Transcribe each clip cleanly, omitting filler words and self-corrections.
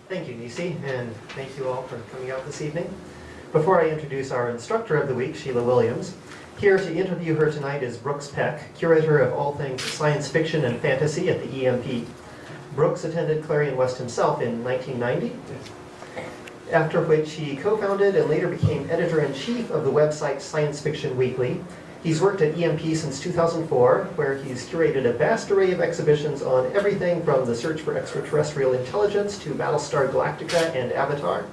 Thank you, Nisi, and thank you all for coming out this evening. Before I introduce our instructor of the week, Sheila Williams, here to interview her tonight is Brooks Peck, curator of all things science fiction and fantasy at the EMP. Brooks attended Clarion West himself in 1990, after which he co-founded and later became editor-in-chief of the website Science Fiction Weekly. He's worked at EMP since 2004, where he's curated a vast array of exhibitions on everything from the search for extraterrestrial intelligence to Battlestar Galactica and Avatar.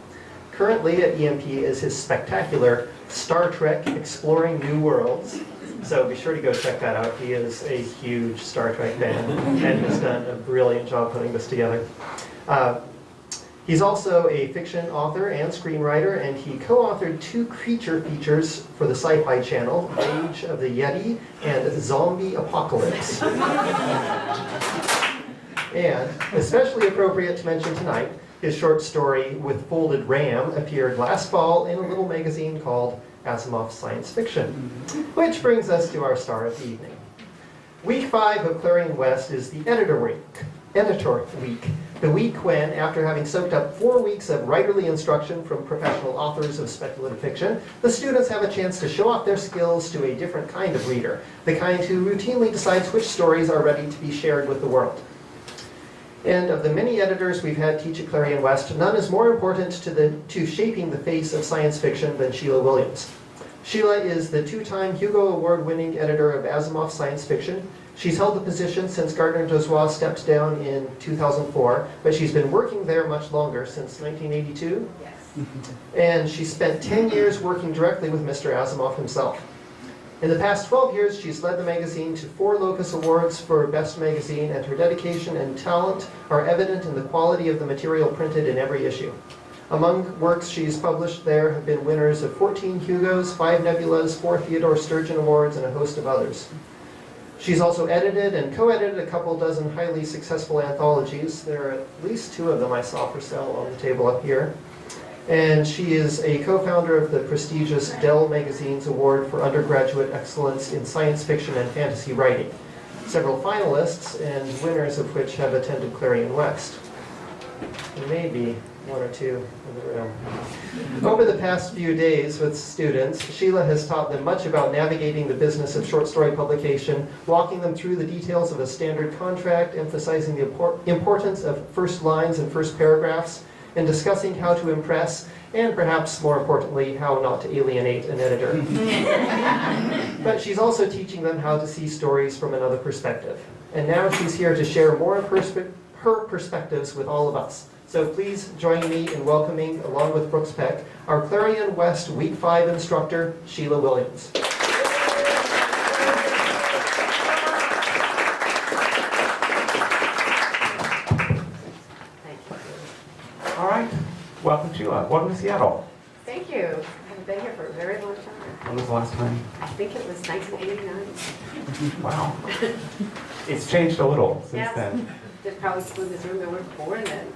Currently at EMP is his spectacular Star Trek Exploring New Worlds. So be sure to go check that out. He is a huge Star Trek fan and has done a brilliant job putting this together. He's also a fiction author and screenwriter, and he co-authored 2 creature features for the Sci-Fi Channel, Age of the Yeti and Zombie Apocalypse. And, especially appropriate to mention tonight, his short story With Folded Ram appeared last fall in a little magazine called Asimov Science Fiction. Which brings us to our star of the evening. Week 5 of Clarion West is the Editor Week. The week when, after having soaked up 4 weeks of writerly instruction from professional authors of speculative fiction, the students have a chance to show off their skills to a different kind of reader, the kind who routinely decides which stories are ready to be shared with the world. And of the many editors we've had teach at Clarion West, none is more important to shaping the face of science fiction than Sheila Williams. Sheila is the 2-time Hugo Award-winning editor of Asimov Science Fiction. She's held the position since Gardner Dozois stepped down in 2004, but she's been working there much longer, since 1982. Yes. And she spent 10 years working directly with Mr. Asimov himself. In the past 12 years, she's led the magazine to 4 Locus Awards for Best Magazine, and her dedication and talent are evident in the quality of the material printed in every issue. Among works she's published there have been winners of 14 Hugos, 5 Nebulas, 4 Theodore Sturgeon Awards, and a host of others. She's also edited and co-edited a couple dozen highly successful anthologies. There are at least 2 of them I saw for sale on the table up here. And she is a co-founder of the prestigious Dell Magazine's Award for Undergraduate Excellence in Science Fiction and Fantasy Writing. Several finalists and winners of which have attended Clarion West. There may be 1 or 2 in the room. Over the past few days with students, Sheila has taught them much about navigating the business of short story publication, walking them through the details of a standard contract, emphasizing the importance of first lines and first paragraphs, and discussing how to impress, and perhaps more importantly, how not to alienate an editor. But she's also teaching them how to see stories from another perspective. And now she's here to share more of her perspectives with all of us. So please join me in welcoming, along with Brooks Peck, our Clarion West Week 5 instructor, Sheila Williams. All right. Welcome, Sheila. Welcome to Seattle. Thank you. I've been here for a very long time. When was the last time? I think it was 1989. Wow. It's changed a little since Yes. then. There's probably people in this room that were born then.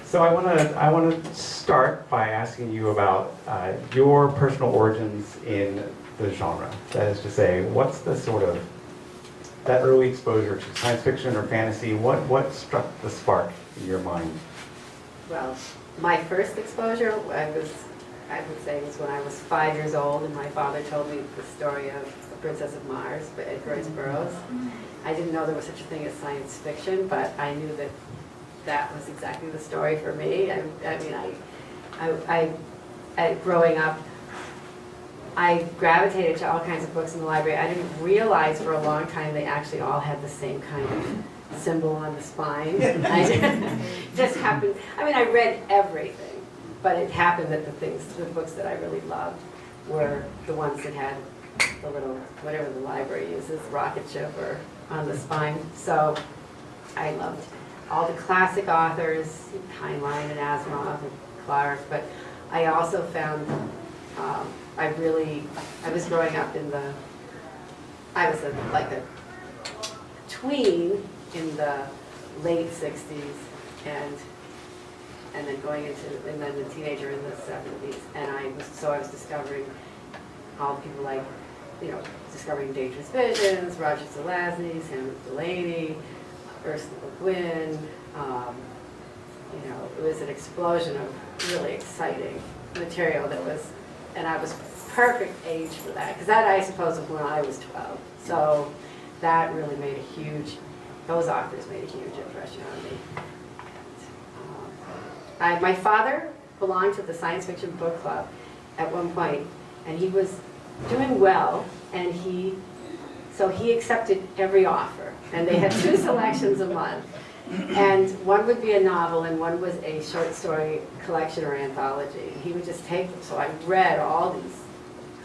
So I want to start by asking you about your personal origins in the genre. That is to say, what's the sort of that early exposure to science fiction or fantasy? What struck the spark in your mind? Well, my first exposure, I would say, was when I was 5 years old, and my father told me the story of The Princess of Mars by Edgar Rice Burroughs. I didn't know there was such a thing as science fiction, but I knew that that was exactly the story for me. Growing up, I gravitated to all kinds of books in the library. I didn't realize for a long time they actually all had the same kind of symbol on the spine. It just happened. I mean, I read everything, but it happened that the books that I really loved were the ones that had the little, whatever the library uses, rocket ship or on the spine. So I loved all the classic authors, Heinlein and Asimov and Clarke, but I also found, I was growing up I was like a tween in the late 60s and then going into, and then a teenager in the 70s. And I was discovering all the people like, discovering Dangerous Visions, Roger Zelazny, Sam Delaney, Ursula Le Guin. You know, it was an explosion of really exciting material that was, and I was perfect age for that, because that, I suppose, was when I was 12. So that really made a huge, those authors made a huge impression on me. My father belonged to the science fiction book club at one point, and he was doing well, and so he accepted every offer, and they had 2 selections a month, and one would be a novel and one was a short story collection or anthology. He would just take them, so I read all these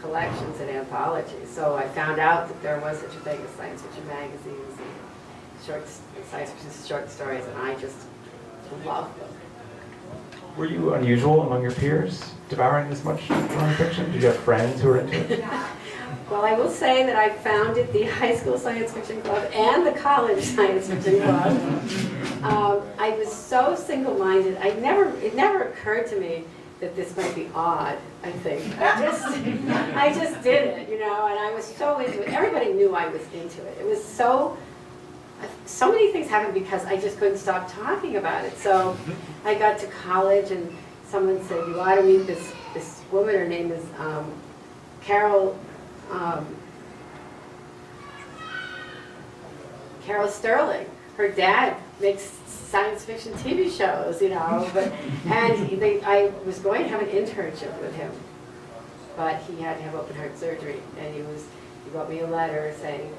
collections and anthologies. So I found out that there was such a thing as science fiction magazines and science fiction short stories, and I just loved them. Were you unusual among your peers, devouring this much nonfiction? Did you have friends who were into it? Well, I will say that I founded the high school science fiction club and the college science fiction club. I was so single-minded. It never occurred to me that this might be odd, I think. I just did it, you know, and I was so into it. Everybody knew I was into it. It was so many things happened because I just couldn't stop talking about it. So I got to college and someone said, you ought to meet this woman. Her name is Carol Sterling. Her dad makes science fiction TV shows, you know, I was going to have an internship with him, but he had to have open heart surgery, and he wrote me a letter saying,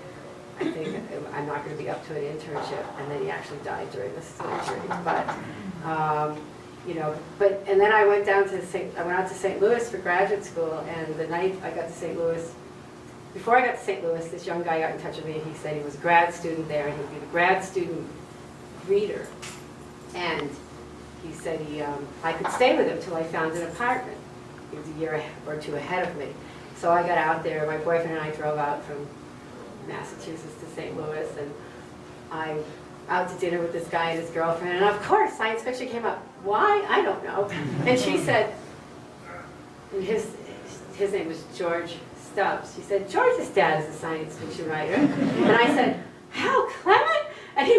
I think I'm not going to be up to an internship, and then he actually died during the surgery. But you know, and then I went out to St. Louis for graduate school, and the night I got to St. Louis, before I got to St. Louis, this young guy got in touch with me. He said he was a grad student there, and he would be the grad student reader. And he said I could stay with him till I found an apartment. He was a year or 2 ahead of me. So I got out there. My boyfriend and I drove out from Massachusetts to St. Louis, and I out to dinner with this guy and his girlfriend, and of course science fiction came up. Why? I don't know. And she said, and his name was George Stubbs. She said, George's dad is a science fiction writer. And I said, how clever? And he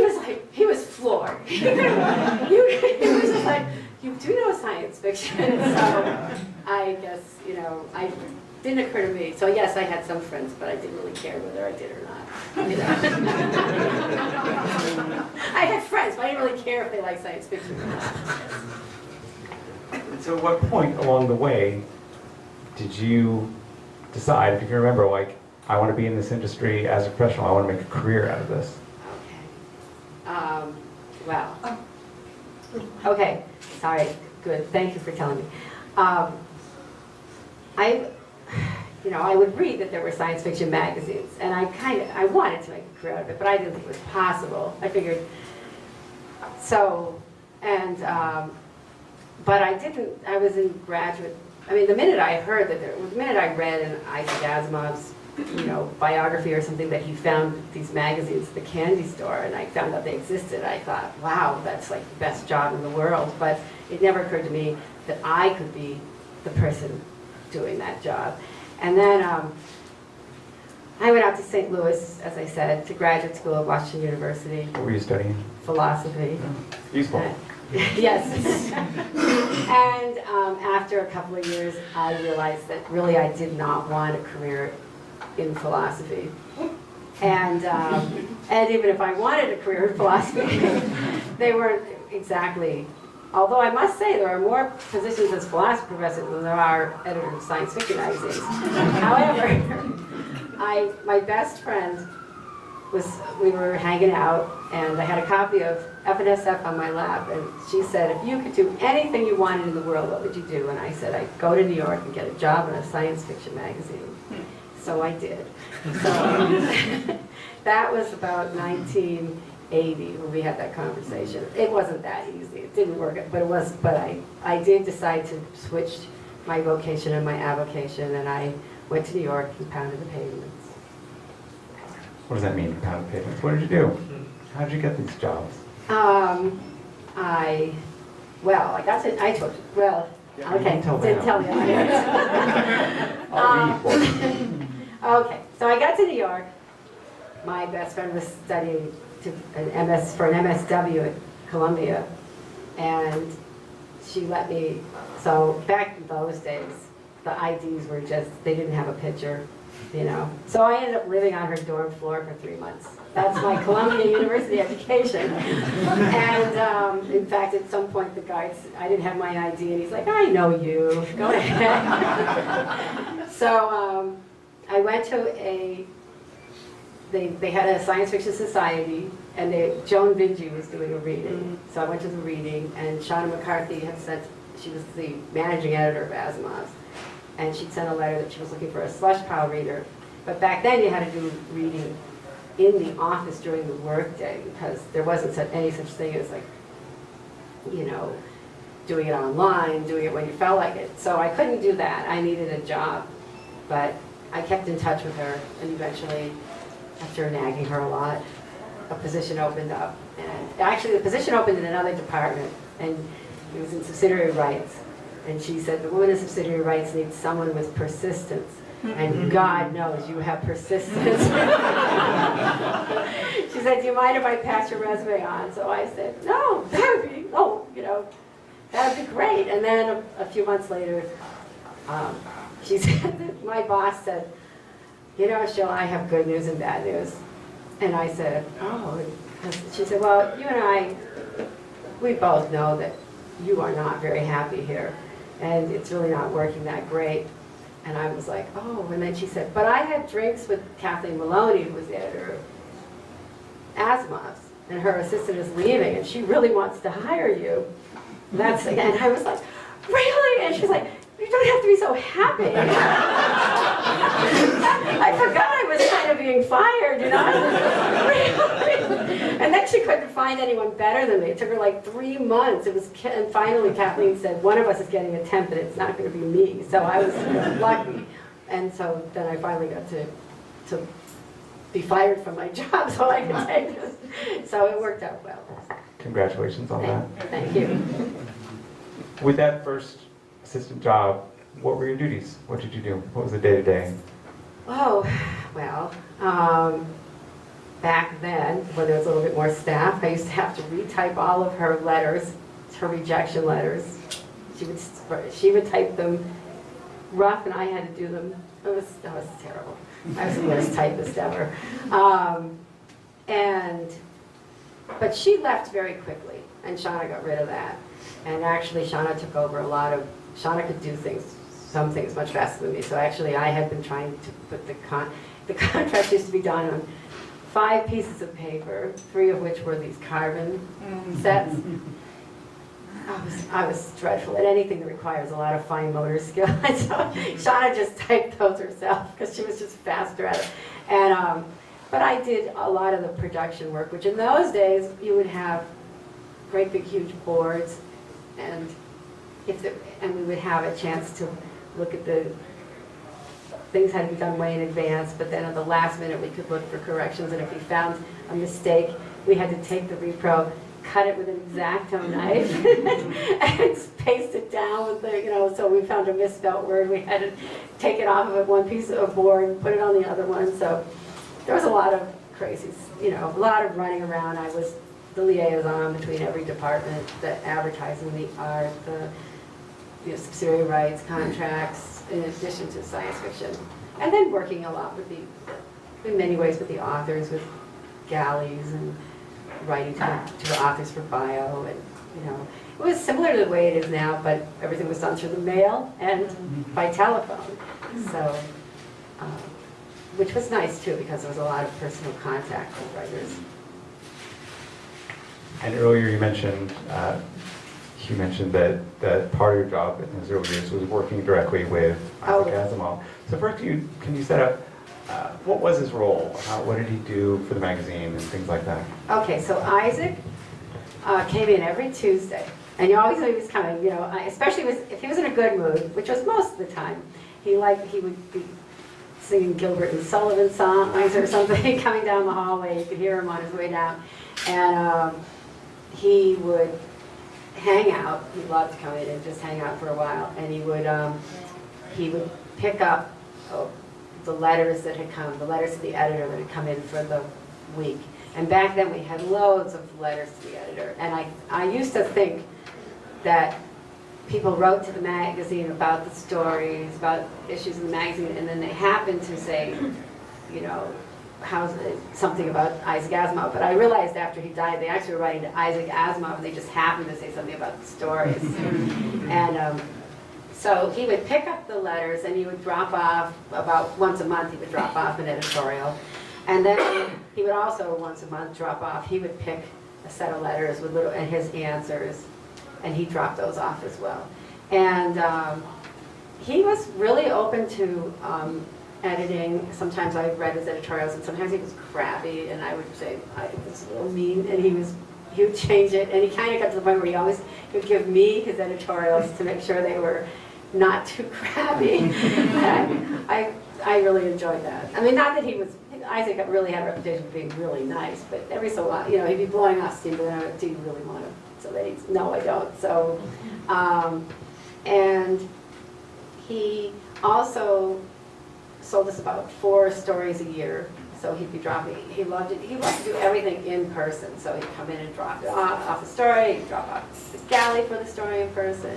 was floored. He was just like, you do know science fiction. So I guess, you know, it didn't occur to me. So yes, I had some friends, but I didn't really care whether I did or not. You know? I had friends, but I didn't really care if they liked science fiction or not. And so at what point along the way did you decide, if you can remember, like, I want to be in this industry as a professional, I want to make a career out of this? Well, okay, sorry, good, thank you for telling me. I would read that there were science fiction magazines, and I wanted to make a career out of it, but I didn't think it was possible. I figured, but I was in graduate, the minute I heard that the minute I read in Isaac Asimov's, biography or something that he found these magazines at the candy store, and I found out they existed, I thought, wow, that's like the best job in the world. But it never occurred to me that I could be the person doing that job. And then I went out to St. Louis, as I said, to graduate school at Washington University. What were you studying? Philosophy. Useful. Yes. And after a couple of years, I realized that really I did not want a career in philosophy. And even if I wanted a career in philosophy, they weren't exactly, although I must say there are more positions as philosophy professors than there are editors of science fiction magazines. However, my best friend we were hanging out, and I had a copy of F&SF on my lap, and she said, if you could do anything you wanted in the world, what would you do? And I said, I'd go to New York and get a job in a science fiction magazine. So I did. So that was about 1980 when we had that conversation. It wasn't that easy. It didn't work, but it was. But I did decide to switch my vocation and my avocation, and I went to New York and pounded the pavements. What does that mean, pound pavements? What did you do? How did you get these jobs? I didn't tell you. I'll read for you. Okay, so I got to New York. My best friend was studying for an MSW at Columbia, and she let me. So back in those days, the IDs were just, they didn't have a picture, you know. So I ended up living on her dorm floor for 3 months. That's my Columbia University education. And in fact, at some point, the guy, I didn't have my ID, and he's like, I know you, go ahead. So I went to they had a science fiction society, and Joan Vinci was doing a reading. So I went to the reading, and Shauna McCarthy had sent, she was the managing editor of Asimov, and she'd sent a letter that she was looking for a slush pile reader. But back then you had to do reading in the office during the workday, because there wasn't any such thing as, like, you know, doing it online, doing it when you felt like it. So I couldn't do that. I needed a job. But I kept in touch with her, and eventually, after nagging her a lot, a position opened up. And actually, the position opened in another department, and it was in subsidiary rights. And she said, the woman in subsidiary rights needs someone with persistence. And God knows you have persistence. She said, do you mind if I pass your resume on? So I said, no, that would be, you know, that would be great. And then a few months later, she said, my boss said, you know, Sheila, I have good news and bad news. And I said, oh. She said, well, you and I, we both know that you are not very happy here, and it's really not working that great. And I was like, oh. And then she said, but I had drinks with Kathleen Maloney, who was the editor of Asimov's, and her assistant is leaving, and she really wants to hire you. And I was like, really? And she's like, you don't have to be so happy. I forgot I was kind of being fired, you know? And then she couldn't find anyone better than me. It took her like 3 months. And finally Kathleen said, one of us is getting a temp, and it's not going to be me. So I was lucky. And so then I finally got to be fired from my job so I could take this. So it worked out well. Congratulations on that. Thank you. With that first assistant job, what were your duties? What did you do? What was the day-to-day? Oh, well, back then, when there was a little bit more staff, I used to have to retype all of her letters, her rejection letters. She would type them rough, and I had to do them. That was terrible. I was the worst typist ever. But she left very quickly, and Shauna got rid of that. And actually, Shauna took over a lot of. Shauna could do some things much faster than me. So actually, I had been trying to put the contract used to be done on 5 pieces of paper, 3 of which were these carbon sets. I was dreadful at anything that requires a lot of fine motor skill. And so Shauna just typed those herself because she was just faster at it. And but I did a lot of the production work, which in those days you would have great big huge boards, and we would have a chance to look at the things had to be done way in advance, but then at the last minute we could look for corrections, and if we found a mistake, we had to take the repro, cut it with an X-Acto knife, and paste it down with the, so we found a misspelled word, we had to take it off of one piece of board and put it on the other one. So there was a lot of crazy, a lot of running around. I was the liaison between every department, the advertising, the art, the subsidiary rights, contracts, in addition to science fiction. And then working a lot with in many ways with the authors, with galleys and writing to the authors for bio. And, it was similar to the way it is now, but everything was done through the mail and by telephone. So, which was nice too, because there was a lot of personal contact with writers. And earlier you mentioned that part of your job in those early years was working directly with Isaac Asimov. So first, can you set up what was his role? What did he do for the magazine and things like that? Okay, so Isaac came in every Tuesday, and you always knew he was coming. Especially if he was in a good mood, which was most of the time. He would be singing Gilbert and Sullivan songs or something coming down the hallway. You could hear him on his way down, and he would hang out. He loved to come in and just hang out for a while, and he would pick up the letters that had come, the letters to the editor that had come in for the week. And back then we had loads of letters to the editor. And I used to think that people wrote to the magazine about the stories, about issues in the magazine, and then they happened to say, you know, something about Isaac Asimov. But I realized after he died, they actually were writing to Isaac Asimov, and they just happened to say something about the stories. And so he would pick up the letters, and he would drop off, about once a month, he would drop off an editorial. And then he would also, once a month, drop off, he would pick a set of letters with and his answers, and he dropped those off as well. And he was really open to editing. Sometimes I read his editorials, and sometimes he was crabby, and I would say, I think this is a little mean, and he would change it, and he kind of got to the point where he would give me his editorials to make sure they were not too crabby. And I really enjoyed that. I mean, not that Isaac really had a reputation for being really nice, but every so often, you know, he'd be blowing off steam, but do you really want to? So no, I don't. So, and he also sold us about 4 stories a year. So he'd be dropping, he loved it. He loved to do everything in person. So he'd come in and drop it off the story, he'd drop off the galley for the story in person.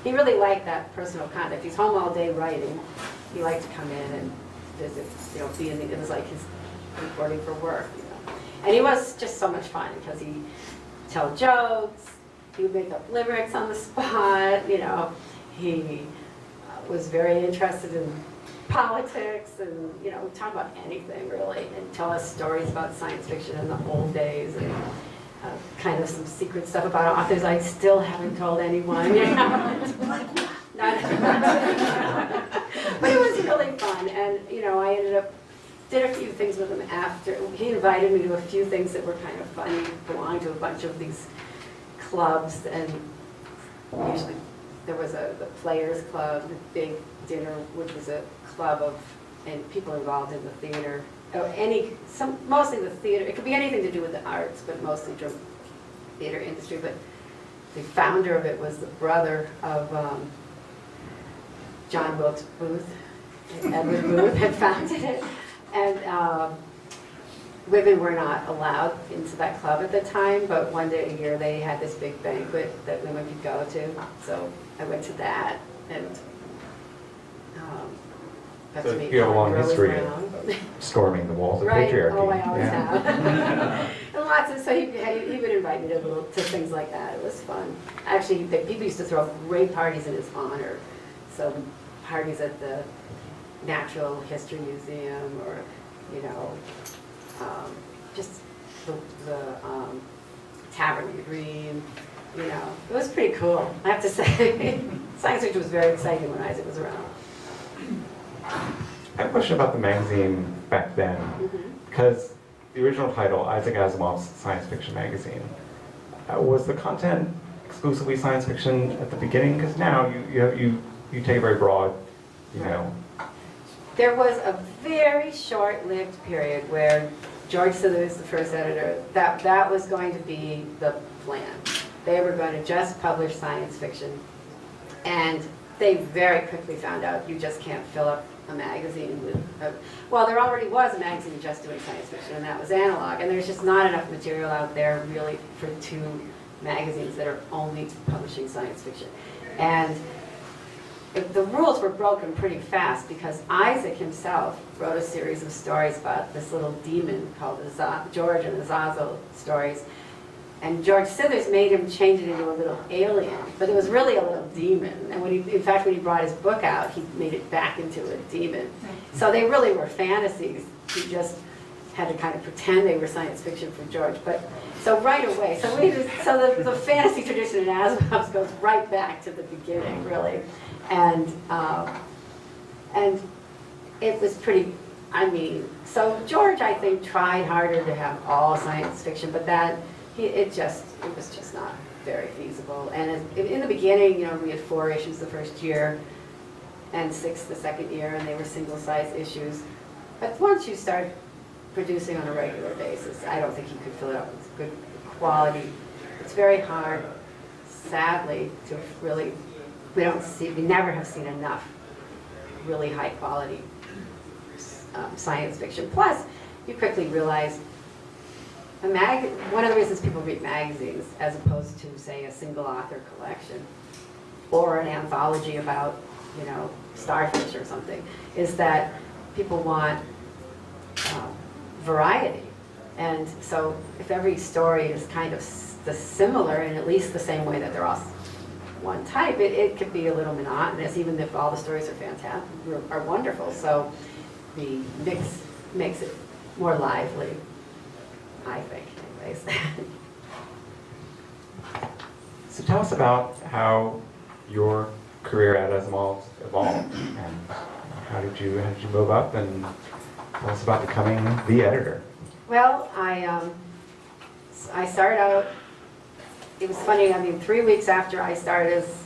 He really liked that personal contact. He's home all day writing. He liked to come in and visit, you know, it was like his reporting for work, you know. And he was just so much fun because he'd tell jokes, he would make up limericks on the spot, you know. He was very interested in politics and, you know, talk about anything really, and tell us stories about science fiction in the old days, and kind of some secret stuff about authors I still haven't told anyone, you know. But it was really fun, and, you know, I did a few things with him after. He invited me to a few things that were kind of funny. He belonged to a bunch of these clubs, and usually there was the Players Club, the big dinner, which was a club and people involved in the theater. Mostly the theater. It could be anything to do with the arts, but mostly the theater industry. But the founder of it was the brother of John Wilkes Booth. Edward Booth had founded it. And women were not allowed into that club at the time, but one day a year they had this big banquet that women could go to. So I went to that, and got So to meet you have a long Charlie history Brown. of storming the walls of Right. patriarchy. Oh, I always Yeah. have. And lots of, so he would invite me to things like that. It was fun. Actually, people used to throw great parties in his honor. So parties at the Natural History Museum, or, you know, just the Tavern in the Green, you know. It was pretty cool, I have to say. Science fiction was very exciting when Isaac was around. I have a question about the magazine back then, Mm-hmm. because the original title, Isaac Asimov's Science Fiction Magazine, was the content exclusively science fiction at the beginning? Because now you take a very broad, you know. There was a very short-lived period where George Sithers, the first editor, that was going to be the plan. They were going to just publish science fiction, and they very quickly found out you just can't fill up a magazine with, well, there already was a magazine just doing science fiction, and that was Analog, and there's just not enough material out there really for 2 magazines that are only publishing science fiction. And the rules were broken pretty fast, because Isaac himself wrote a series of stories about this little demon called George and the Zazel stories. And George Sithers made him change it into a little alien, but it was really a little demon. And in fact, when he brought his book out, he made it back into a demon. So they really were fantasies. He just had to kind of pretend they were science fiction for George. But so right away, so the fantasy tradition in Asimov's goes right back to the beginning, really. And it was pretty. I mean, so George, I think, tried harder to have all science fiction, but it was just not very feasible. And in the beginning, you know, we had 4 issues the first year and 6 the second year, and they were single-size issues. But once you start producing on a regular basis, I don't think you could fill it up with good quality. It's very hard, sadly, to really, we never have seen enough really high-quality science fiction. Plus, you quickly realize one of the reasons people read magazines as opposed to, say, a single author collection or an anthology about, you know, starfish or something, is that people want variety. And so if every story is kind of similar in at least the same way that they're all one type, it could be a little monotonous, even if all the stories are fantastic, are wonderful. So the mix makes it more lively, I think, anyways. So tell us about how your career at Asimov evolved, and how did you move up, and tell us about becoming the editor. Well, I started out, it was funny, I mean, 3 weeks after I started as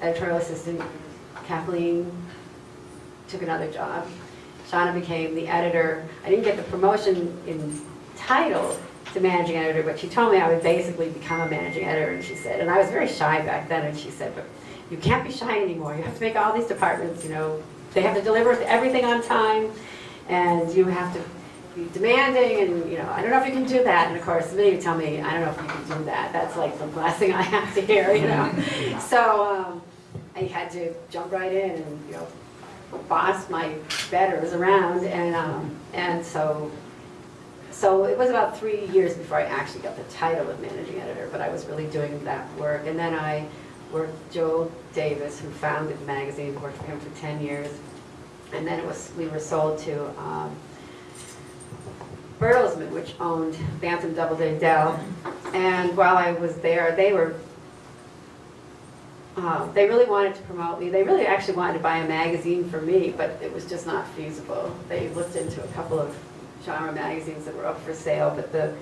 editorial assistant, Kathleen took another job. Shauna became the editor. I didn't get the promotion in title to managing editor, but she told me I would basically become a managing editor, and she said, and I was very shy back then, and she said, but you can't be shy anymore. You have to make all these departments, you know, they have to deliver everything on time, and you have to be demanding, and, you know, I don't know if you can do that. And of course, the minute you tell me, I don't know if you can do that, that's like the last thing I have to hear, you know. So I had to jump right in and, you know, boss my betters around, and so it was about 3 years before I actually got the title of managing editor, but I was really doing that work. And then I worked with Joe Davis, who founded the magazine, worked for him for 10 years, and then we were sold to Bertelsmann, which owned Bantam Doubleday Dell. And while I was there, they really wanted to promote me. They really actually wanted to buy a magazine for me, but it was just not feasible. They looked into a couple of genre magazines that were up for sale, but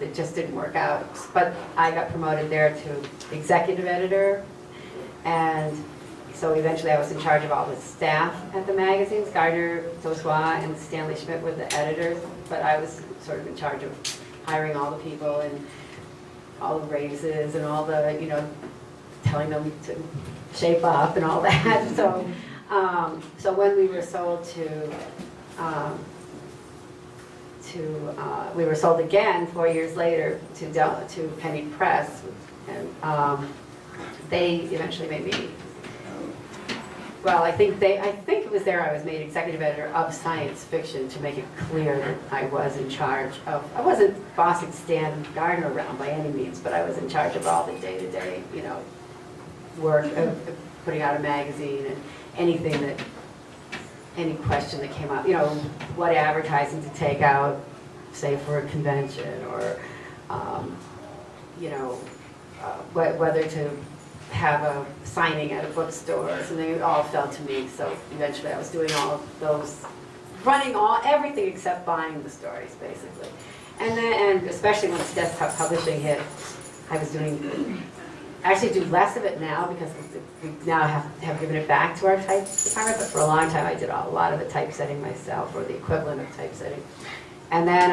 it just didn't work out. But I got promoted there to executive editor, and so eventually I was in charge of all the staff at the magazines. Gardner Dossois and Stanley Schmidt were the editors, but I was sort of in charge of hiring all the people and all the raises and all the, you know, telling them to shape up and all that. So, so when we were sold we were sold again 4 years later to Dell, to Penny Press, and they eventually made me. Well, I think it was there I was made executive editor of science fiction to make it clear that I was in charge of. I wasn't bossing Stan Gardner around by any means, but I was in charge of all the day-to-day, you know, work of putting out a magazine and anything that, any question that came up, you know, what advertising to take out, say for a convention, or, you know, whether to have a signing at a bookstore, and they all fell to me. So eventually I was doing all of those, running everything except buying the stories, basically. And then, and especially once desktop publishing hit, I was doing, actually do less of it now because we now have given it back to our type department, but for a long time I did a lot of the typesetting myself, or the equivalent of typesetting. And then,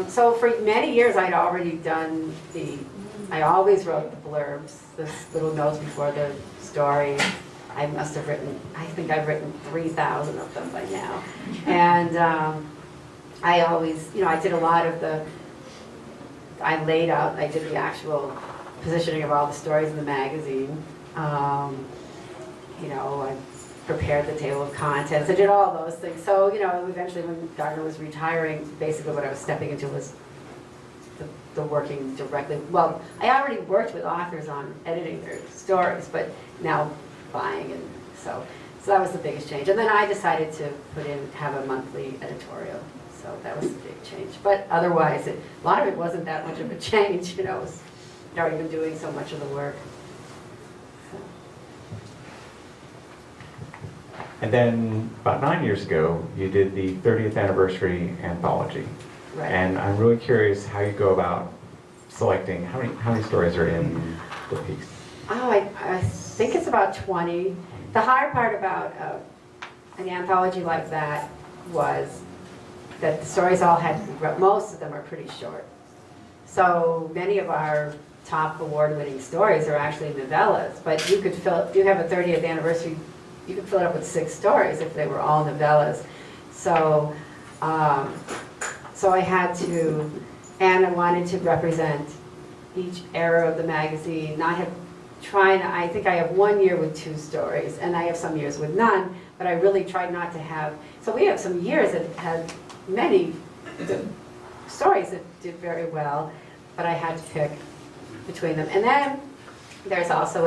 so for many years I'd already done I always wrote the blurbs, the little notes before the story. I must have written, I think I've written 3,000 of them by now. And I always, you know, I did a lot of I did the actual positioning of all the stories in the magazine. You know, I prepared the table of contents. I did all those things. So, you know, eventually when Gardner was retiring, basically what I was stepping into was the working directly. Well, I already worked with authors on editing their stories, but now buying, and so that was the biggest change. And then I decided to have a monthly editorial. So that was a big change. But otherwise, a lot of it wasn't that much of a change, you know. I'd already been doing so much of the work. And then about 9 years ago, you did the 30th Anniversary Anthology. Right. And I'm really curious how you go about selecting, how many stories are in the piece? Oh, I think it's about 20. The hard part about an anthology like that was that the stories all most of them are pretty short. So many of our top award-winning stories are actually novellas, but you have a 30th anniversary, you could fill it up with 6 stories if they were all novellas. So So I had to, and I wanted to represent each era of the magazine, not have, I think I have 1 year with 2 stories, and I have some years with none, but I really tried not to have, so we have some years that had many stories that did very well, but I had to pick between them. And then there's also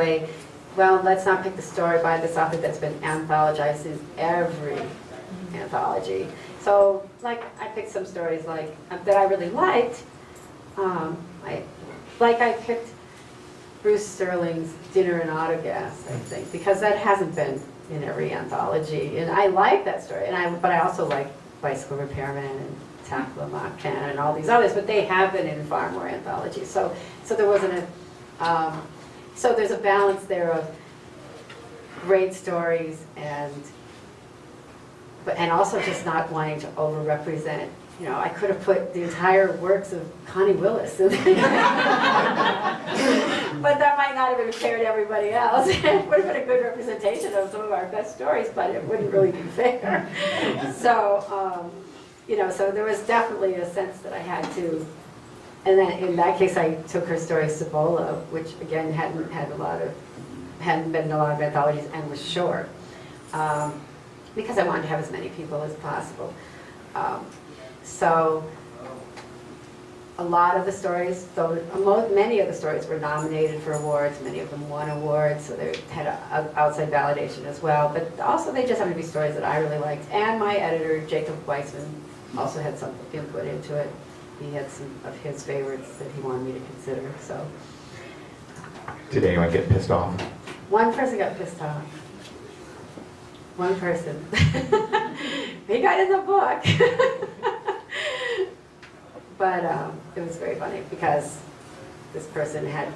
well, let's not pick the story by this author that's been anthologized in every anthology. So, like, I picked some stories like that I really liked. I picked Bruce Sterling's Dinner in Autogas, I think, because that hasn't been in every anthology, and I like that story. But I also like Bicycle Repairman and Tackle Can and all these others, but they have been in far more anthologies. So there wasn't so there's a balance there of great stories and also just not wanting to over-represent. You know, I could have put the entire works of Connie Willis in there. But that might not have been fair to everybody else. It would have been a good representation of some of our best stories, but it wouldn't really be fair. So, you know, so there was definitely a sense that I had to, and then in that case I took her story Cibola, which again hadn't been in a lot of anthologies and was short, because I wanted to have as many people as possible. So a lot of the stories, many of the stories were nominated for awards, many of them won awards, so they had outside validation as well, but also they just happened to be stories that I really liked. And my editor, Jacob Weissman, also had some input into it. He had some of his favorites that he wanted me to consider, so. Did anyone get pissed off? One person got pissed off. One person. He got in the book. But it was very funny because this person had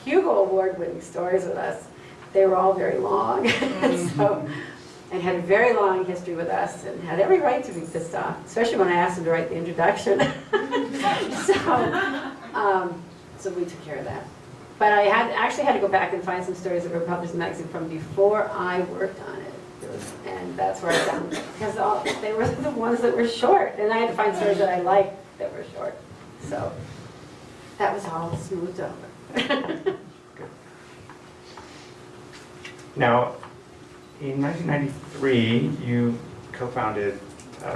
Hugo Award-winning stories with us. They were all very long, and had a very long history with us, and had every right to be pissed off, especially when I asked him to write the introduction. So we took care of that. But I actually had to go back and find some stories that were published in the magazine from before I worked on it. And that's where I found, because they were the ones that were short, and I had to find stories that I liked that were short. So that was all smoothed over. Now, in 1993, you co-founded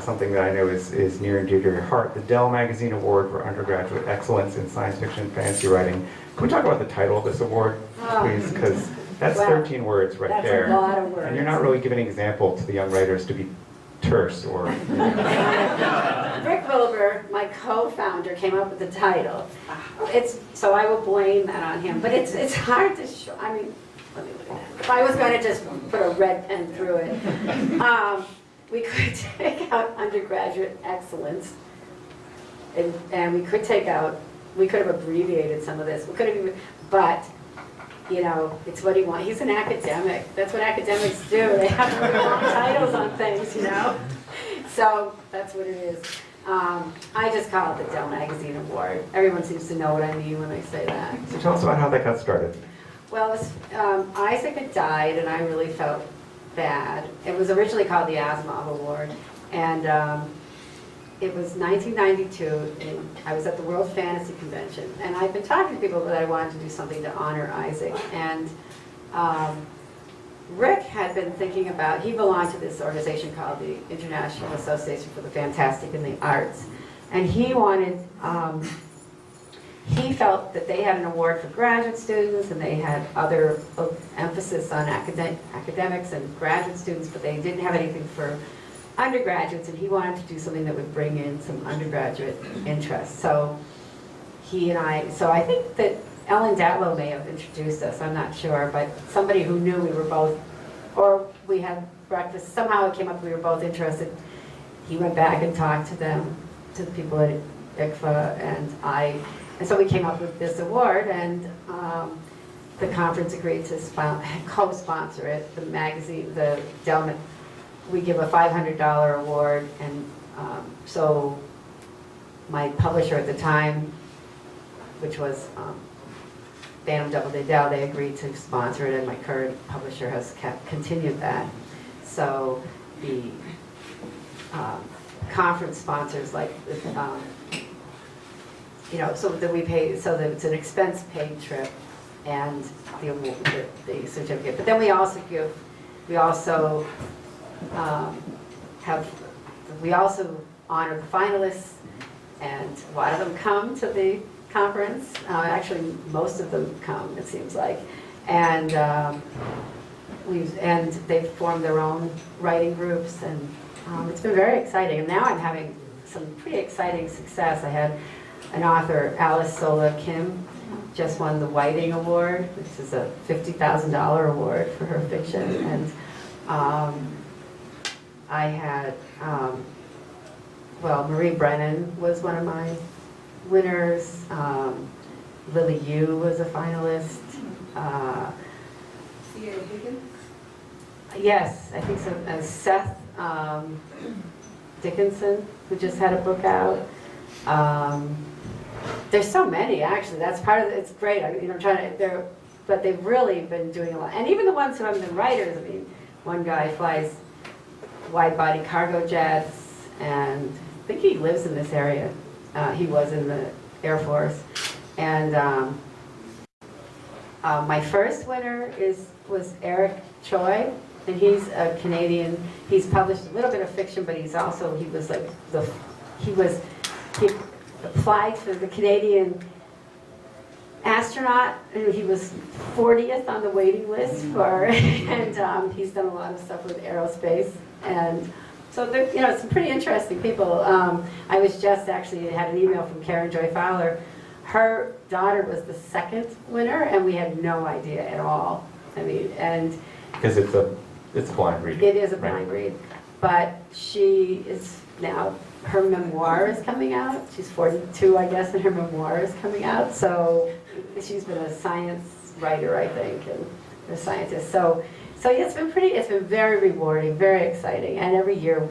something that I know is near and dear to your heart, the Dell Magazine Award for Undergraduate Excellence in Science Fiction and Fantasy Writing. Can we talk about the title of this award, please? Because that's 13 words right there. That's a lot of words. And you're not really giving an example to the young writers to be terse or... Rick Wilbur, my co-founder, came up with the title. So I will blame that on him, but it's hard to show. I mean, let me look at that. If I was going to just put a red pen through it, we could take out undergraduate excellence, and we could have abbreviated some of this. We could have even, but you know, it's what he wants. He's an academic. That's what academics do. They have to put long titles on things, you know. So that's what it is. I just call it the Dell Magazine Award. Everyone seems to know what I mean when I say that. So tell us about how that got started. Well, Isaac had died, and I really felt bad. It was originally called the Asimov Award, and it was 1992, and I was at the World Fantasy Convention, and I'd been talking to people that I wanted to do something to honor Isaac, and Rick had been thinking about, he belonged to this organization called the International Association for the Fantastic and the Arts, and he wanted, he felt that they had an award for graduate students, and they had other emphasis on academics and graduate students, but they didn't have anything for undergraduates, and he wanted to do something that would bring in some undergraduate interest. So I think that Ellen Datlow may have introduced us, I'm not sure, but somebody who knew we were both, or we had breakfast, somehow it came up we were both interested. He went back and talked to them, to the people at ICFA, and so we came up with this award, and the conference agreed to co-sponsor it. The magazine, the Dell, we give a $500 award, and so my publisher at the time, which was Bantam Doubleday Dell, they agreed to sponsor it, and my current publisher has continued that. So conference sponsors, like, you know, so that we pay, so that it's an expense paid trip and the award, the certificate. But then we also honor the finalists, and a lot of them come to the conference. Actually, most of them come, it seems like. And they've formed their own writing groups, and it's been very exciting. And now I'm having some pretty exciting success. I had an author, Alice Sola Kim, just won the Whiting Award, which is a $50,000 award for her fiction. And I had, well, Marie Brennan was one of my winners. Lily Yu was a finalist. Yes, I think so. Seth Dickinson, who just had a book out. There's so many, actually. That's part of it. It's great. I'm trying to. But they've really been doing a lot. And even the ones who haven't been writers. I mean, one guy flies wide-body cargo jets, and I think he lives in this area. He was in the Air Force, and my first winner was Eric Choi, and he's a Canadian. He's published a little bit of fiction, but he applied for the Canadian astronaut, and he was 40th on the waiting list for, and he's done a lot of stuff with aerospace, and so they're, some pretty interesting people. I was just actually had an email from Karen Joy Fowler. Her daughter was the second winner, and we had no idea at all. I mean, and because it's a blind read. It is a blind read, but she is now. Her memoir is coming out. She's 42, I guess, and her memoir is coming out. So she's been a science writer, I think, and a scientist. So yeah, it's been very rewarding, very exciting, and every year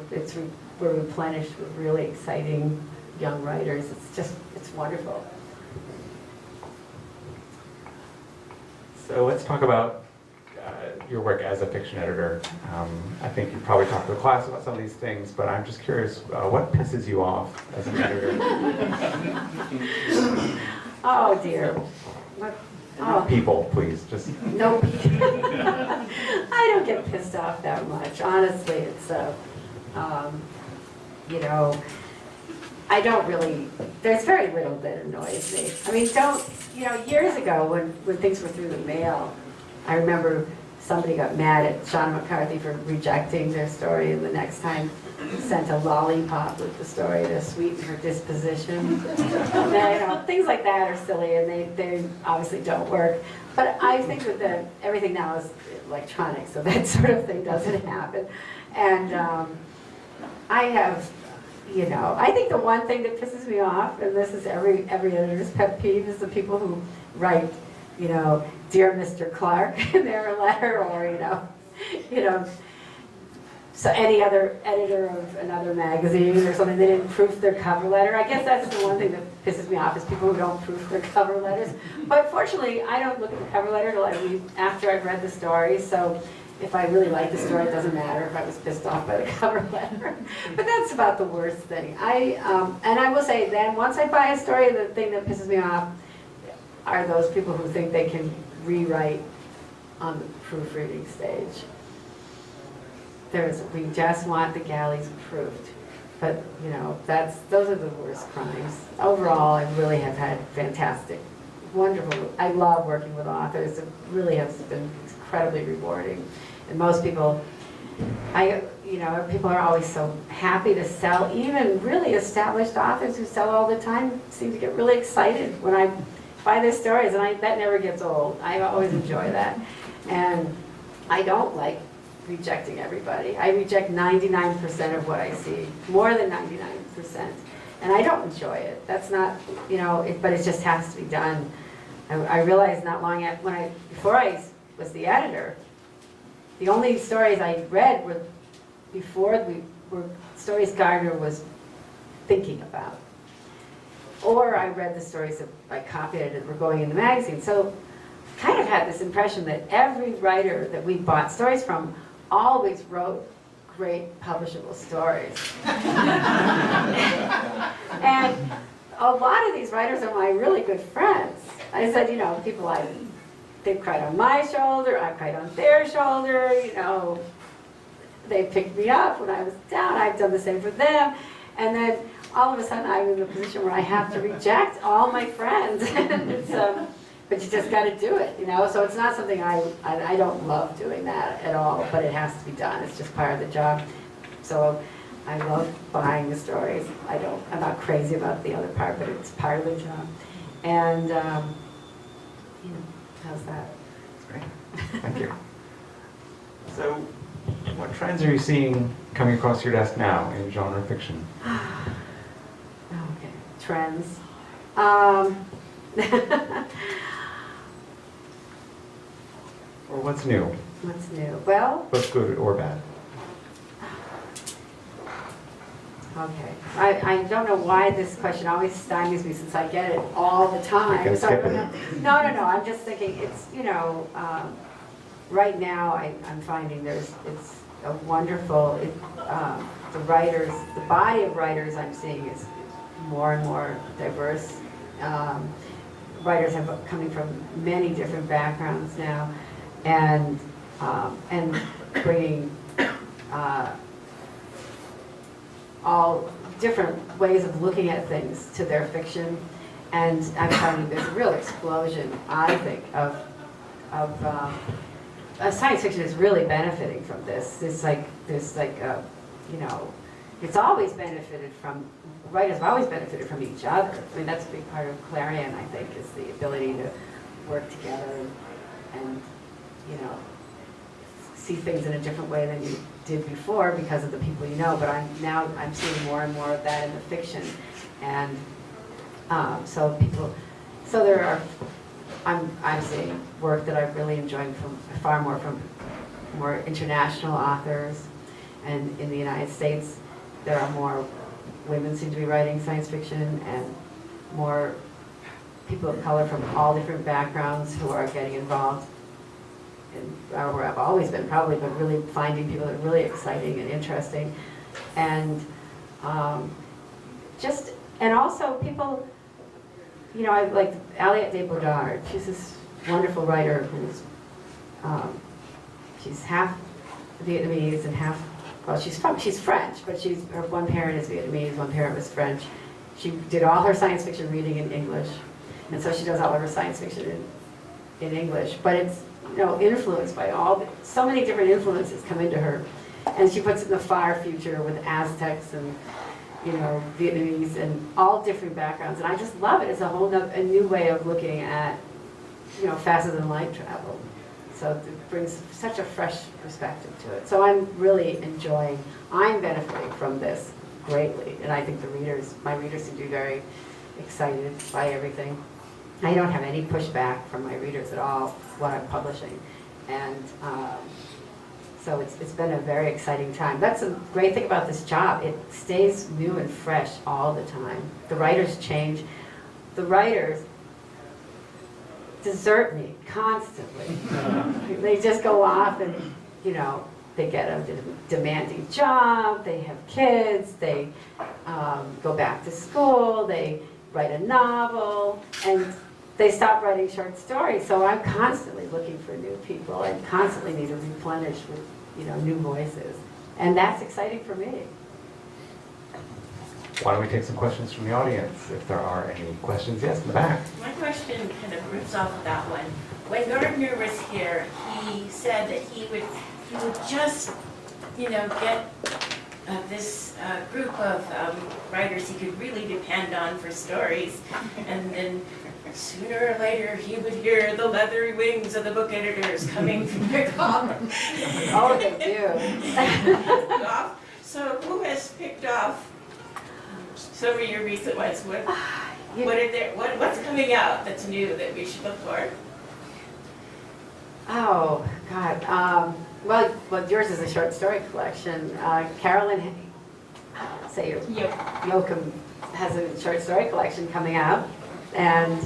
we're replenished with really exciting young writers. It's wonderful. So let's talk about your work as a fiction editor. I think you probably talked to the class about some of these things, but I'm just curious, what pisses you off as an editor? Oh dear. People, please, just. No, I don't get pissed off that much. Honestly, it's I don't really. There's very little that annoys me. I mean, years ago when things were through the mail, I remember somebody got mad at Sean McCarthy for rejecting their story, and the next time sent a lollipop with the story to sweeten her disposition. Now, things like that are silly, and they obviously don't work. But I think that everything now is electronic, so that sort of thing doesn't happen. And I think the one thing that pisses me off, and this is every editor's pet peeve, is the people who write, Dear Mr. Clark in their letter, or so any other editor of another magazine or something, they didn't proof their cover letter. I guess that's the one thing that pisses me off, is people who don't proof their cover letters. But fortunately, I don't look at the cover letter until after I've read the story. So if I really like the story, it doesn't matter if I was pissed off by the cover letter. But that's about the worst thing. And I will say then, once I buy a story, the thing that pisses me off are those people who think they can rewrite on the proofreading stage. We just want the galleys proofed. But, those are the worst crimes. Overall, I really have had fantastic, wonderful, I love working with authors. It really has been incredibly rewarding. And most people, people are always so happy to sell. Even really established authors who sell all the time seem to get really excited when I buy their stories, and that never gets old. I always enjoy that. And I don't like rejecting everybody. I reject 99% of what I see, more than 99%. And I don't enjoy it. That's not, but it just has to be done. I realized not long after, before I was the editor, the only stories I read were stories Gardner was thinking about. Or I read the stories that I copied that were going in the magazine. So kind of had this impression that every writer that we bought stories from always wrote great publishable stories. And a lot of these writers are my really good friends. I said, you know, people they've cried on my shoulder, I cried on their shoulder, you know, they picked me up when I was down, I've done the same for them. And then all of a sudden I'm in the position where I have to reject all my friends. It's, but you just got to do it, you know? So it's not something I don't love doing that at all, but it has to be done. It's just part of the job. So I love buying the stories. I'm not crazy about the other part, but it's part of the job. And, you know, how's that? That's great. Thank you. So, what trends are you seeing coming across your desk now in genre fiction? Okay, trends. Or what's new? What's new? Well, Both good or bad? okay. I don't know why this question always stymies me since I get it all the time. You can So skip it. No. I'm just thinking it's, you know, right now I'm finding it's a wonderful, the writers, the body of writers I'm seeing is more and more diverse. Writers coming from many different backgrounds now, and bringing all different ways of looking at things to their fiction. And I'm finding there's a real explosion, I think, of science fiction is really benefiting from this. There's like you know, it's always benefited from, writers have always benefited from each other. I mean, that's a big part of Clarion, I think, is the ability to work together and you know, see things in a different way than you did before because of the people you know. But I'm seeing more and more of that in the fiction, and so I'm seeing work that I'm really enjoying from more international authors, and in the United States there are more women seem to be writing science fiction, and more people of color from all different backgrounds who are getting involved. Where I've always been, probably, but really finding people that are really exciting and interesting, and and also people, you know, I like Aliette de Bodard. She's this wonderful writer who's she's half Vietnamese and half, well, she's French, but her one parent is Vietnamese, one parent was French. She did all her science fiction reading in English, and so she does all of her science fiction in English, but it's, you know, influenced by so many different influences come into her, and she puts it in the far future with Aztecs and, you know, Vietnamese and all different backgrounds, and I just love it. It's a new way of looking at, you know, faster than light travel. So it brings such a fresh perspective to it. So I'm benefiting from this greatly, and I think my readers seem to be very excited by everything. I don't have any pushback from my readers at all, what I'm publishing. And so it's been a very exciting time. That's a great thing about this job. It stays new and fresh all the time. The writers change. The writers desert me constantly. They just go off and, you know, they get a demanding job, they have kids, they go back to school, they write a novel, and they stop writing short stories. So I'm constantly looking for new people and constantly need to replenish with, you know, new voices. And that's exciting for me. Why don't we take some questions from the audience, if there are any questions? Yes, in the back. My question kind of roots off of that one. When Gardner was here, he said that he would just, you know, get this group of writers he could really depend on for stories, and then sooner or later he would hear the leathery wings of the book editors coming from their column. Oh, they do. So who has picked off some of your recent ones? What's coming out that's new that we should look for? Oh, God. Well, yours is a short story collection. Carolyn, Yoakum has a short story collection coming out. And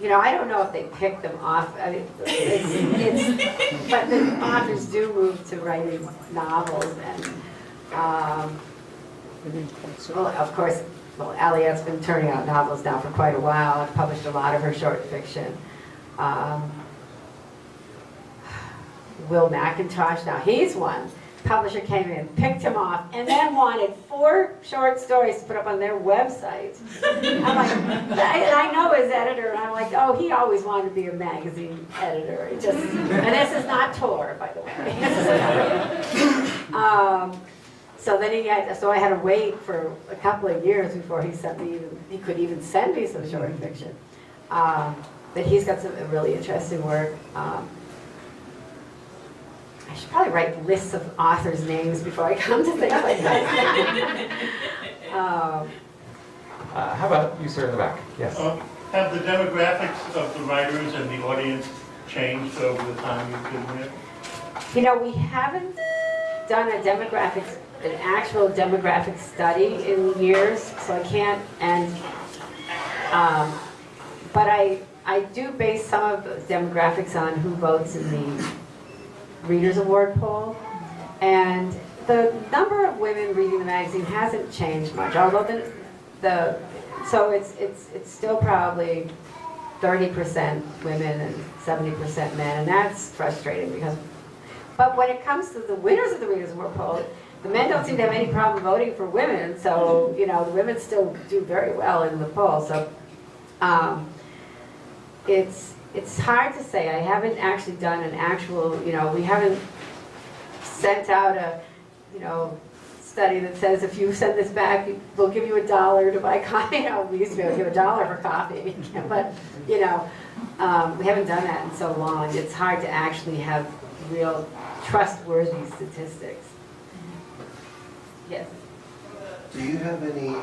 I don't know if they pick them off. I mean, but the authors do move to writing novels, and well, of course, Aliette's been turning out novels now for quite a while. I've published a lot of her short fiction. Will McIntosh, now he's one. Publisher came in, picked him off, and then wanted 4 short stories to put up on their website. I'm like, I know his editor, and I'm like, oh, he always wanted to be a magazine editor. And this is not Tor, by the way. So then so I had to wait for a couple of years before he could even send me some short fiction. But he's got some really interesting work. I should probably write lists of authors' names before I come to things like that. How about you, sir, in the back? Yes. Have the demographics of the writers and the audience changed over the time you've been here? We haven't done an actual demographic study in years, so I can't. But I do base some of the demographics on who votes in the Readers Award poll, and the number of women reading the magazine hasn't changed much. Although so it's still probably 30% women and 70% men, and that's frustrating because. But when it comes to the winners of the Readers Award poll, the men don't seem to have any problem voting for women. So the women still do very well in the poll. So it's hard to say. I haven't actually done an actual, we haven't sent out a, study that says if you send this back, we'll give you $1 to buy coffee. We used to be able to give $1 for coffee, but we haven't done that in so long. It's hard to actually have real trustworthy statistics. Yes. Do you have any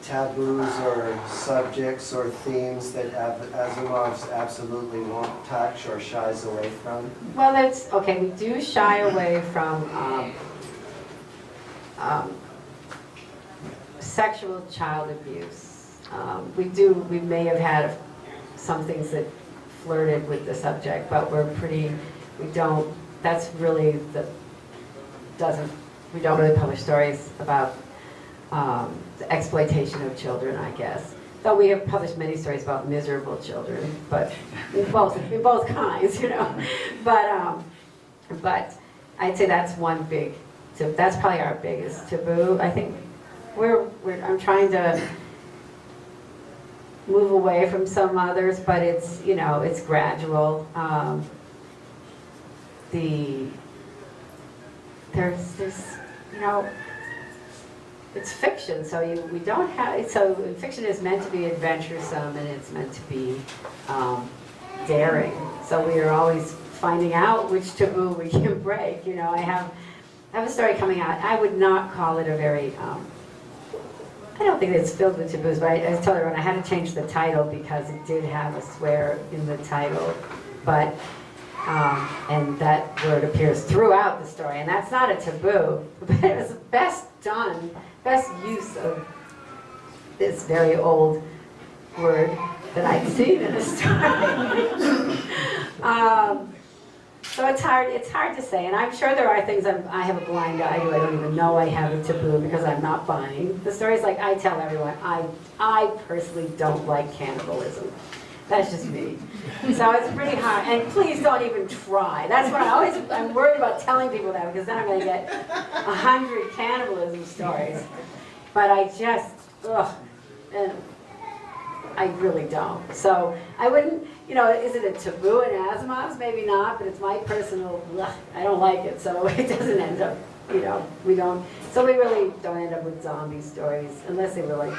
taboos or subjects or themes that Asimov absolutely won't touch or shies away from? Well, that's okay. We do shy away from sexual child abuse. We may have had some things that flirted with the subject, but we don't really publish stories about the exploitation of children, I guess. Though we have published many stories about miserable children, but in both kinds, But I'd say that's that's probably our biggest taboo. I think I'm trying to move away from some others, but it's it's gradual. It's fiction, so we don't have. So fiction is meant to be adventuresome, and it's meant to be daring. So we are always finding out which taboo we can break. I have a story coming out. I would not call it a very. I don't think it's filled with taboos, but I told everyone I had to change the title because it did have a swear in the title, but. And that word appears throughout the story, and that's not a taboo, but it was best use of this very old word that I'd seen in a story. So it's hard to say, and I'm sure there are things I have a blind eye to. I don't even know I have a taboo because I'm not buying the stories. Like I tell everyone, I personally don't like cannibalism. That's just me. So it's pretty hard. And please don't even try. That's what I'm worried about telling people that because then I'm going to get 100 cannibalism stories. But I just, and I really don't. So I wouldn't, is it a taboo in Asimov's? Maybe not, but it's my personal, I don't like it. So it doesn't end up, we don't. So we really don't end up with zombie stories unless they were like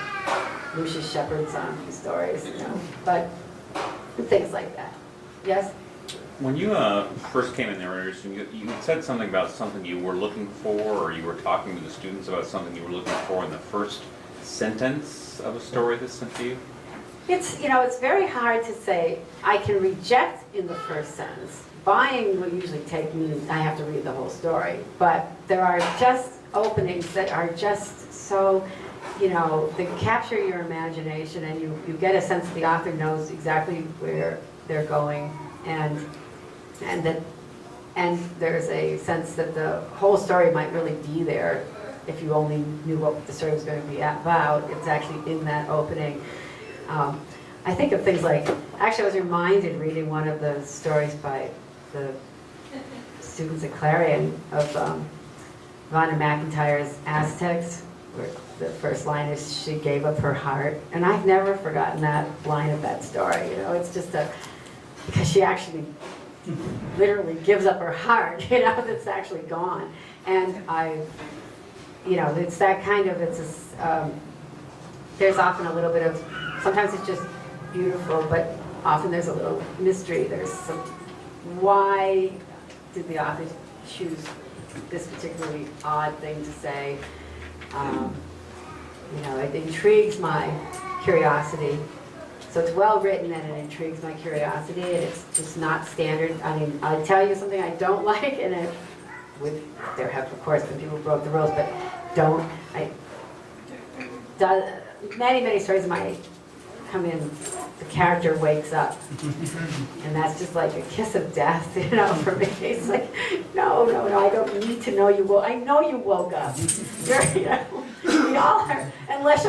Lucius Shepard zombie stories, But things like that. Yes? When you first came in there, you said something about something you were looking for, or you were talking to the students about something you were looking for in the first sentence of a story that's sent to you? It's very hard to say I can reject in the first sentence. Buying will usually take me, I have to read the whole story. But there are just openings that are just so they capture your imagination, and you get a sense that the author knows exactly where they're going, and there's a sense that the whole story might really be there if you only knew what the story was going to be about. It's actually in that opening. I think of things like, actually I was reminded reading one of the stories by the students at Clarion of Vonda McIntyre's Aztecs, where the first line is, she gave up her heart. And I've never forgotten that line of that story. It's just because she actually literally gives up her heart, that's actually gone. And it's that kind of, there's often a little bit of, sometimes it's just beautiful, but often there's a little mystery. There's some, why did the author choose this particularly odd thing to say? It intrigues my curiosity. So it's well written and it intrigues my curiosity, and it's just not standard. I mean, I'll tell you something I don't like, and there have, of course, been people who broke the rules, but many stories might come in, the character wakes up, and that's just like a kiss of death, for me. It's like, no, I don't need to know you woke. I know you woke up. We all are, unless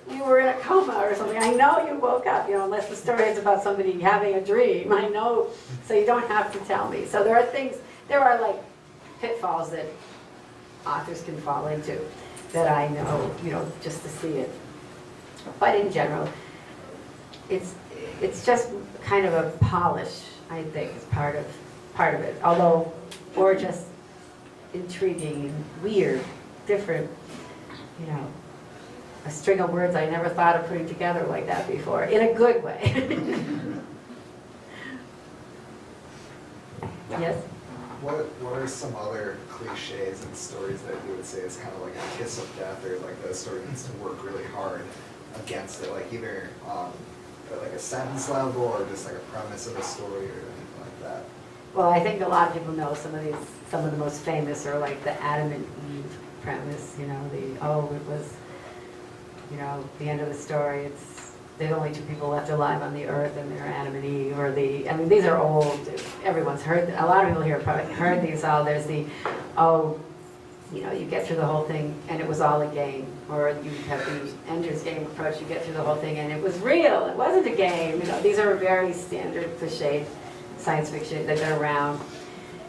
you were in a coma or something. I know you woke up, unless the story is about somebody having a dream. I know, so you don't have to tell me. So there are like pitfalls that authors can fall into that I know, just to see it. But in general, it's just kind of a polish, I think, is part of it. Although, or just intriguing, weird, different, a string of words I never thought of putting together like that before, in a good way. Yes? What are some other cliches and stories that you would say is kind of like a kiss of death, or like the story needs to work really hard against it, like either at like a sentence level or just like a premise of a story or anything like that? Well, I think a lot of people know some of the most famous are like the Adam and Eve premise, it was, the end of the story, there's only two people left alive on the earth, and they're Adam and Eve, or these are old, everyone's heard, a lot of people here probably heard these all, there's you get through the whole thing and it was all a game, or you have the Ender's Game approach, you get through the whole thing and it was real, it wasn't a game, these are very standard cliched science fiction that are around.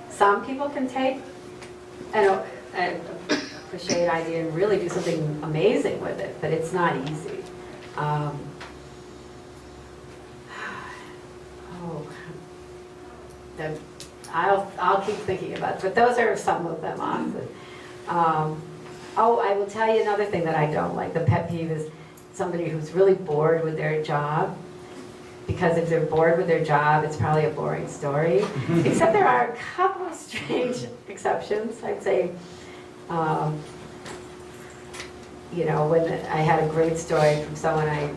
Some people can take a cliched idea and really do something amazing with it, but it's not easy. I'll keep thinking about it, but those are some of them, honestly. I will tell you another thing that I don't like. The pet peeve is somebody who's really bored with their job, because if they're bored with their job, it's probably a boring story. Except there are a couple of strange exceptions. I'd say, when I had a great story from someone,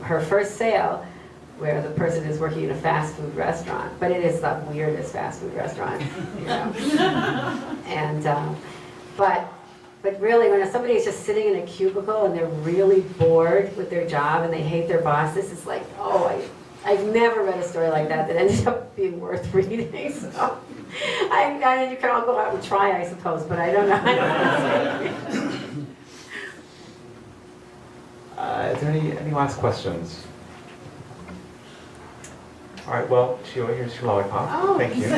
her first sale, where the person is working in a fast food restaurant, but it is the weirdest fast food restaurant, And but really, when somebody is just sitting in a cubicle and they're really bored with their job and they hate their boss, this is like, I've never read a story like that ended up being worth reading. So, you can all go out and try, I suppose, but I don't know. Is there any last questions? All right, well, Sheila, here's your lollipop. Oh. Thank you.